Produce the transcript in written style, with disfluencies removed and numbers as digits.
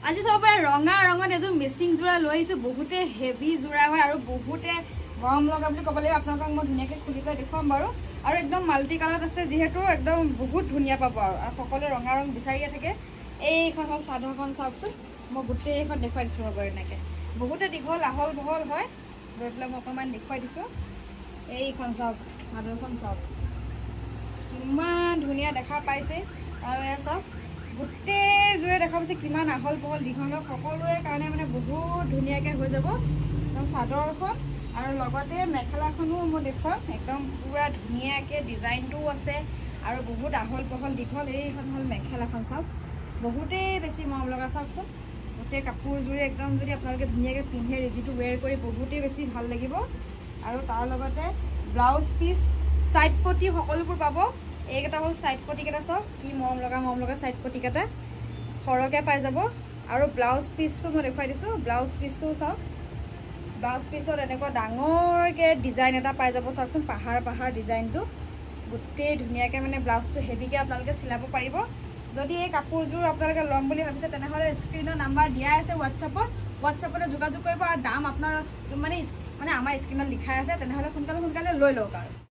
আজি চাব পাৰে ৰঙা ৰঙত এযোৰ মিচিং যোৰা লৈ আহিছোঁ বহুতে হেভি যোৰা হয় আৰু বহুতে গৰম লগা বুলি ক'ব লাগিব আপোনালোকক মই ধুনীয়াকৈ খুলি পেলাই দেখুৱাম বাৰু আৰু একদম মাল্টি কালাৰত আছে যিহেতু একদম বহুত ধুনীয়া পাব আৰু সকলোৱে ৰঙা ৰং বিচাৰিয়ে থাকে এইখন হ'ল চাদৰখন চাওকচোন মই গোটেইখন দেখুৱাই দিছোঁ ৰ'ব এনেকৈ বহুতে দীঘল আহল বহল হয় লৈ পেলাই মই অকণমান দেখুৱাই দিছোঁ এইখন চাওক চাদৰখন চাওক কিমান ধুনীয়া দেখা পাইছে আৰু এয়া চাওক গোটেইযোৰে দেখা পাইছে কিমান আহল বহল দীঘল সকলোৰে কাৰণে মানে বহুত ধুনীয়াকৈ হৈ যাব চাদৰখন আৰু লগতে মেখেলাখনো মই দেখুৱাম একদম পুৰা ধুনীয়াকৈ ডিজাইনটোও আছে আৰু বহুত আহল বহল দীঘল এইখন হ'ল মেখেলাখন চাওক বহুতেই বেছি মৰম লগা চাওকচোন গোটেই কাপোৰযোৰে একদম যদি আপোনালোকে ধুনীয়াকৈ পিন্ধে ৰেডি টু ৱেৰ কৰি বহুতেই বেছি ভাল লাগিব আৰু তাৰ লগতে ব্লাউজ পিচ চাইড পটি সকলোবোৰ পাব এইকেইটা হ'ল চাইড পটিকেইটা চাওক কি মৰম লগা চাইড পটিকেইটা সৰহকৈ পাই যাব আৰু ব্লাউজ পিচটো মই দেখুৱাই দিছোঁ ব্লাউজ পিচটো চাওক ব্লাউজ পিচত এনেকুৱা ডাঙৰকৈ ডিজাইন এটা পাই যাব চাওকচোন পাহাৰ ডিজাইনটো গোটেই ধুনীয়াকৈ মানে ব্লাউজটো হেভিকৈ আপোনালোকে চিলাব পাৰিব যদি এই কাপোৰযোৰ আপোনালোকে ল'ম বুলি ভাবিছে তেনেহ'লে স্ক্ৰীনৰ নাম্বাৰ দিয়া আছে হোৱাটছআপতে যোগাযোগ কৰিব আৰু দাম আপোনাৰ মানে আমাৰ স্ক্ৰীনত লিখাই আছে তেনেহ'লে সোনকালে লৈ লওক আৰু